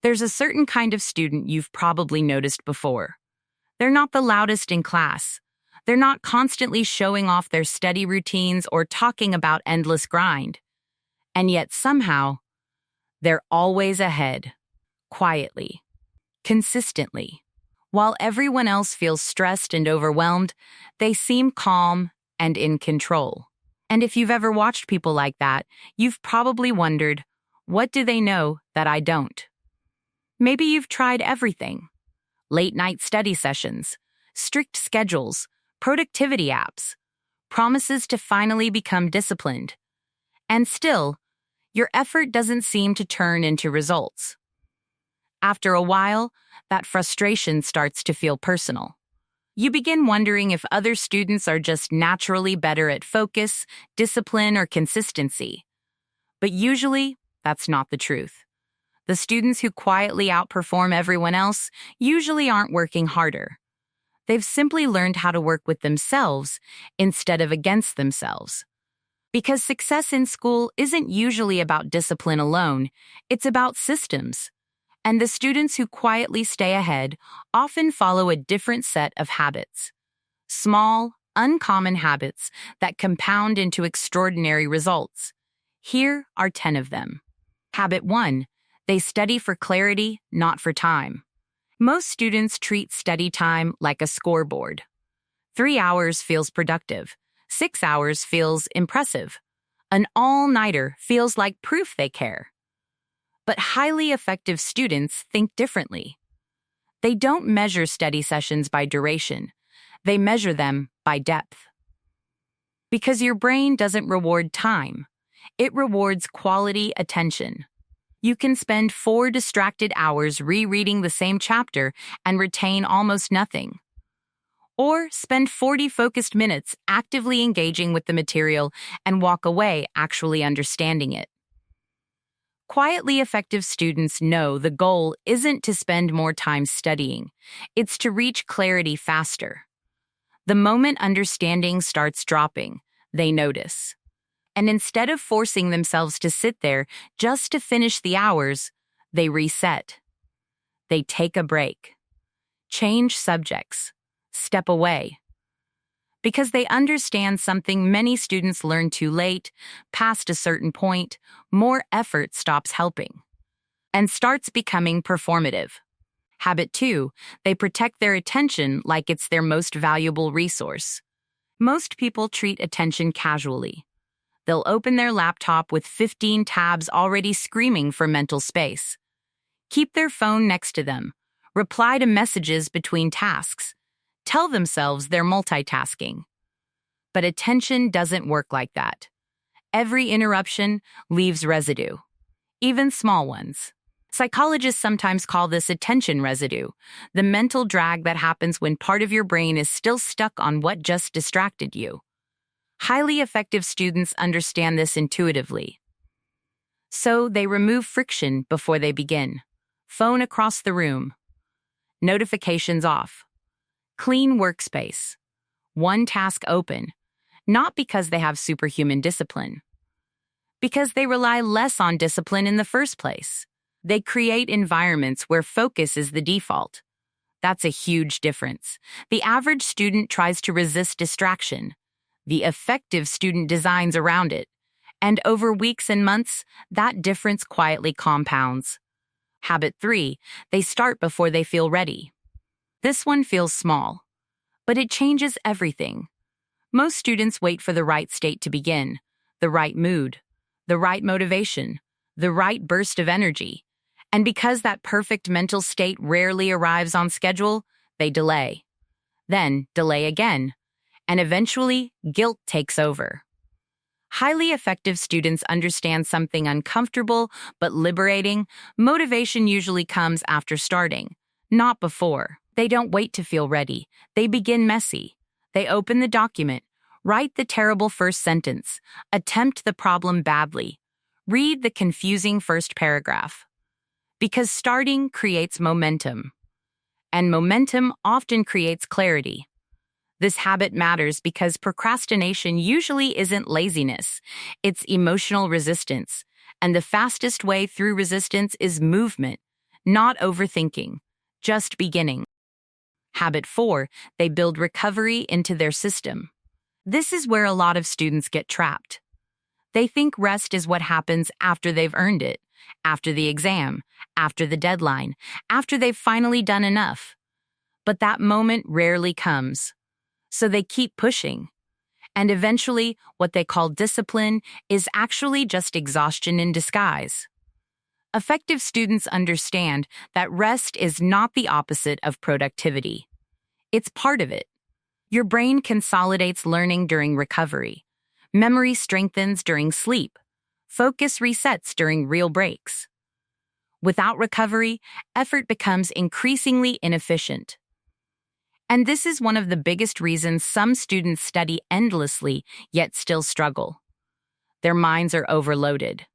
There's a certain kind of student you've probably noticed before. They're not the loudest in class. They're not constantly showing off their study routines or talking about endless grind. And yet somehow, they're always ahead, quietly, consistently. While everyone else feels stressed and overwhelmed, they seem calm and in control. And if you've ever watched people like that, you've probably wondered, what do they know that I don't? Maybe you've tried everything. Late-night study sessions, strict schedules, productivity apps, promises to finally become disciplined. And still, your effort doesn't seem to turn into results. After a while, that frustration starts to feel personal. You begin wondering if other students are just naturally better at focus, discipline, or consistency. But usually, that's not the truth. The students who quietly outperform everyone else usually aren't working harder. They've simply learned how to work with themselves instead of against themselves. Because success in school isn't usually about discipline alone, it's about systems. And the students who quietly stay ahead often follow a different set of habits. Small, uncommon habits that compound into extraordinary results. Here are 10 of them. Habit 1. They study for clarity, not for time. Most students treat study time like a scoreboard. 3 hours feels productive. 6 hours feels impressive. An all-nighter feels like proof they care. But highly effective students think differently. They don't measure study sessions by duration. They measure them by depth. Because your brain doesn't reward time. It rewards quality attention. You can spend 4 distracted hours rereading the same chapter and retain almost nothing. Or spend 40 focused minutes actively engaging with the material and walk away actually understanding it. Quietly effective students know the goal isn't to spend more time studying, it's to reach clarity faster. The moment understanding starts dropping, they notice. And instead of forcing themselves to sit there just to finish the hours, they reset. They take a break, change subjects, step away. Because they understand something many students learn too late, past a certain point, more effort stops helping and starts becoming performative. Habit 2, they protect their attention like it's their most valuable resource. Most people treat attention casually. They'll open their laptop with 15 tabs already screaming for mental space. Keep their phone next to them. Reply to messages between tasks. Tell themselves they're multitasking. But attention doesn't work like that. Every interruption leaves residue, even small ones. Psychologists sometimes call this attention residue, the mental drag that happens when part of your brain is still stuck on what just distracted you. Highly effective students understand this intuitively. So they remove friction before they begin. Phone across the room. Notifications off. Clean workspace. One task open. Not because they have superhuman discipline. Because they rely less on discipline in the first place. They create environments where focus is the default. That's a huge difference. The average student tries to resist distraction. The effective student designs around it. And over weeks and months, that difference quietly compounds. Habit 3, they start before they feel ready. This one feels small, but it changes everything. Most students wait for the right state to begin, the right mood, the right motivation, the right burst of energy. And because that perfect mental state rarely arrives on schedule, they delay. Then delay again. And eventually, guilt takes over. Highly effective students understand something uncomfortable but liberating. Motivation usually comes after starting, not before. They don't wait to feel ready. They begin messy. They open the document, write the terrible first sentence, attempt the problem badly, read the confusing first paragraph. Because starting creates momentum, and momentum often creates clarity. This habit matters because procrastination usually isn't laziness, it's emotional resistance, and the fastest way through resistance is movement, not overthinking, just beginning. Habit 4, they build recovery into their system. This is where a lot of students get trapped. They think rest is what happens after they've earned it, after the exam, after the deadline, after they've finally done enough. But that moment rarely comes. So they keep pushing. And eventually, what they call discipline is actually just exhaustion in disguise. Effective students understand that rest is not the opposite of productivity. It's part of it. Your brain consolidates learning during recovery. Memory strengthens during sleep. Focus resets during real breaks. Without recovery, effort becomes increasingly inefficient. And this is one of the biggest reasons some students study endlessly yet still struggle. Their minds are overloaded,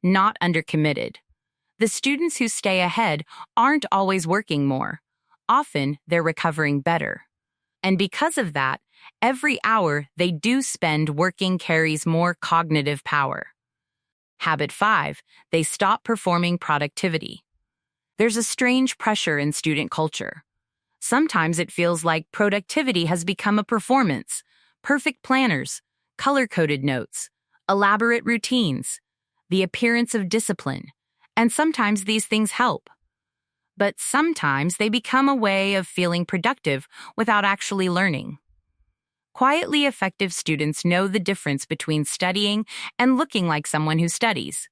not undercommitted. The students who stay ahead aren't always working more. Often, they're recovering better. And because of that, every hour they do spend working carries more cognitive power. Habit 5, they stop performing productivity. There's a strange pressure in student culture. Sometimes it feels like productivity has become a performance. Perfect planners, color-coded notes, elaborate routines, the appearance of discipline. And sometimes these things help. But sometimes they become a way of feeling productive without actually learning. Quietly effective students know the difference between studying and looking like someone who studies.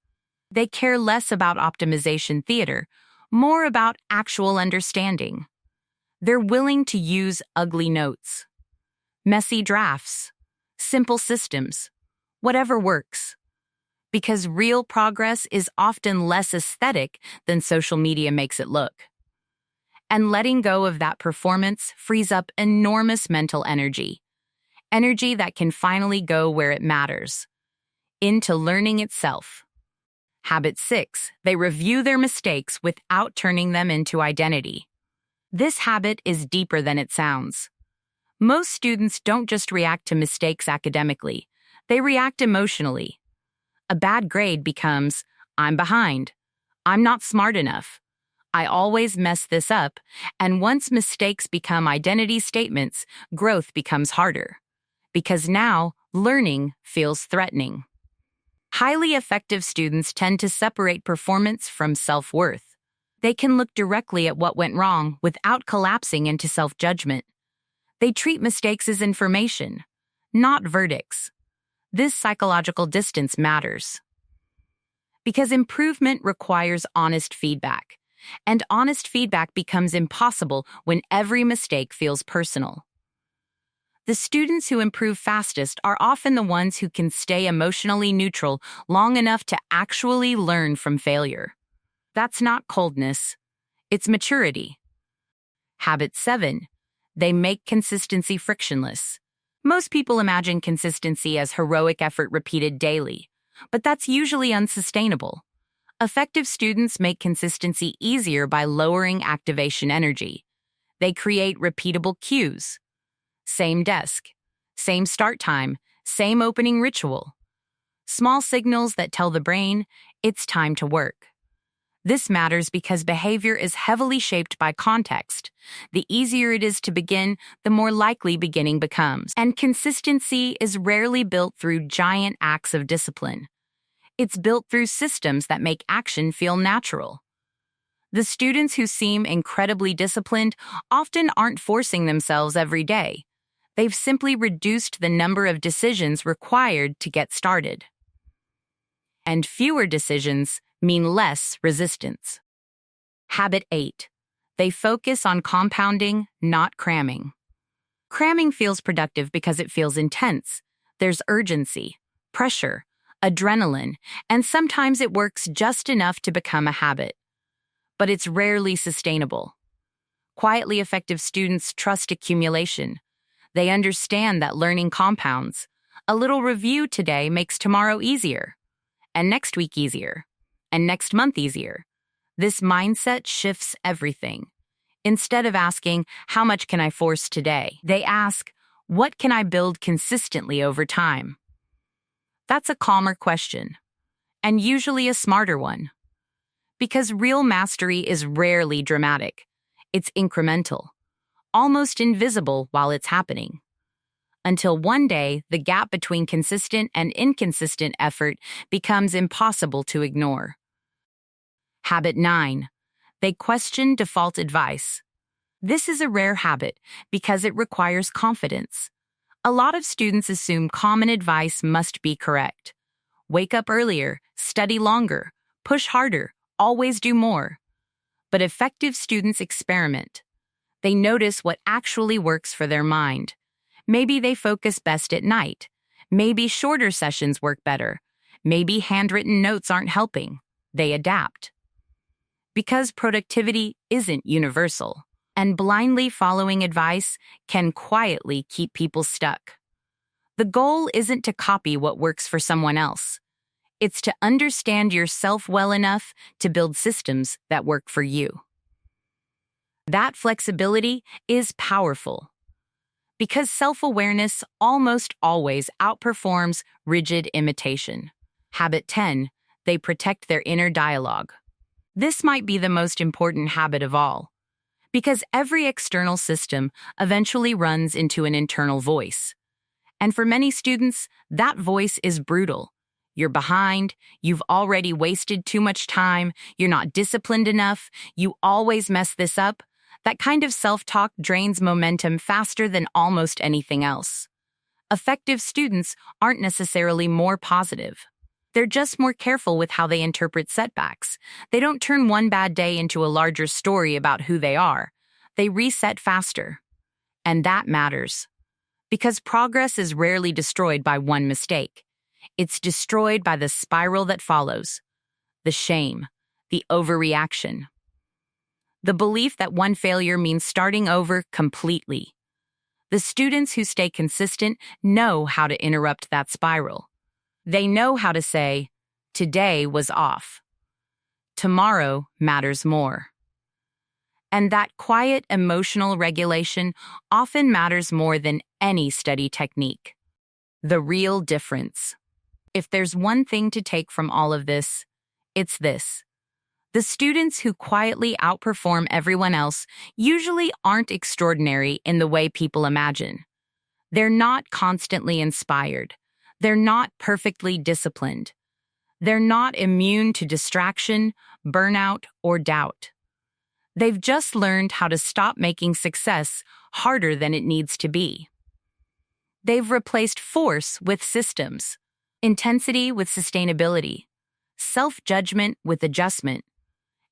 They care less about optimization theater, more about actual understanding. They're willing to use ugly notes, messy drafts, simple systems, whatever works. Because real progress is often less aesthetic than social media makes it look. And letting go of that performance frees up enormous mental energy. Energy that can finally go where it matters, into learning itself. Habit 6, they review their mistakes without turning them into identity. This habit is deeper than it sounds. Most students don't just react to mistakes academically, they react emotionally. A bad grade becomes, I'm behind, I'm not smart enough, I always mess this up, and once mistakes become identity statements, growth becomes harder. Because now, learning feels threatening. Highly effective students tend to separate performance from self-worth. They can look directly at what went wrong without collapsing into self-judgment. They treat mistakes as information, not verdicts. This psychological distance matters. Because improvement requires honest feedback, and honest feedback becomes impossible when every mistake feels personal. The students who improve fastest are often the ones who can stay emotionally neutral long enough to actually learn from failure. That's not coldness, it's maturity. Habit 7, they make consistency frictionless. Most people imagine consistency as heroic effort repeated daily, but that's usually unsustainable. Effective students make consistency easier by lowering activation energy. They create repeatable cues. Same desk, same start time, same opening ritual. Small signals that tell the brain, it's time to work. This matters because behavior is heavily shaped by context. The easier it is to begin, the more likely beginning becomes. And consistency is rarely built through giant acts of discipline. It's built through systems that make action feel natural. The students who seem incredibly disciplined often aren't forcing themselves every day. They've simply reduced the number of decisions required to get started. And fewer decisions mean less resistance. Habit 8. They focus on compounding, not cramming. Cramming feels productive because it feels intense. There's urgency, pressure, adrenaline, and sometimes it works just enough to become a habit. But it's rarely sustainable. Quietly effective students trust accumulation. They understand that learning compounds. A little review today makes tomorrow easier, and next week easier, and next month easier. This mindset shifts everything. Instead of asking, how much can I force today? They ask, what can I build consistently over time? That's a calmer question, and usually a smarter one. Because real mastery is rarely dramatic. It's incremental, almost invisible while it's happening. Until one day, the gap between consistent and inconsistent effort becomes impossible to ignore. Habit 9. They question default advice. This is a rare habit because it requires confidence. A lot of students assume common advice must be correct. Wake up earlier, study longer, push harder, always do more. But effective students experiment. They notice what actually works for their mind. Maybe they focus best at night. Maybe shorter sessions work better. Maybe handwritten notes aren't helping. They adapt. Because productivity isn't universal, and blindly following advice can quietly keep people stuck. The goal isn't to copy what works for someone else. It's to understand yourself well enough to build systems that work for you. That flexibility is powerful because self-awareness almost always outperforms rigid imitation. Habit 10. They protect their inner dialogue. This might be the most important habit of all, because every external system eventually runs into an internal voice. And for many students, that voice is brutal. You're behind, you've already wasted too much time, you're not disciplined enough, you always mess this up. That kind of self-talk drains momentum faster than almost anything else. Effective students aren't necessarily more positive. They're just more careful with how they interpret setbacks. They don't turn one bad day into a larger story about who they are. They reset faster. And that matters. Because progress is rarely destroyed by one mistake. It's destroyed by the spiral that follows. The shame, the overreaction. The belief that one failure means starting over completely. The students who stay consistent know how to interrupt that spiral. They know how to say, today was off. Tomorrow matters more. And that quiet emotional regulation often matters more than any study technique. The real difference. If there's one thing to take from all of this, it's this. The students who quietly outperform everyone else usually aren't extraordinary in the way people imagine. They're not constantly inspired. They're not perfectly disciplined. They're not immune to distraction, burnout, or doubt. They've just learned how to stop making success harder than it needs to be. They've replaced force with systems, intensity with sustainability, self-judgment with adjustment.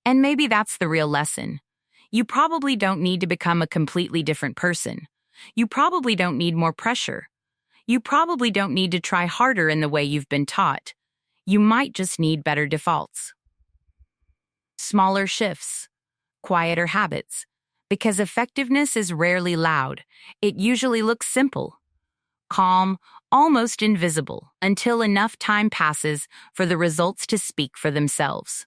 And maybe that's the real lesson. You probably don't need to become a completely different person. You probably don't need more pressure. You probably don't need to try harder in the way you've been taught. You might just need better defaults. Smaller shifts, quieter habits. Because effectiveness is rarely loud. It usually looks simple, calm, almost invisible, until enough time passes for the results to speak for themselves.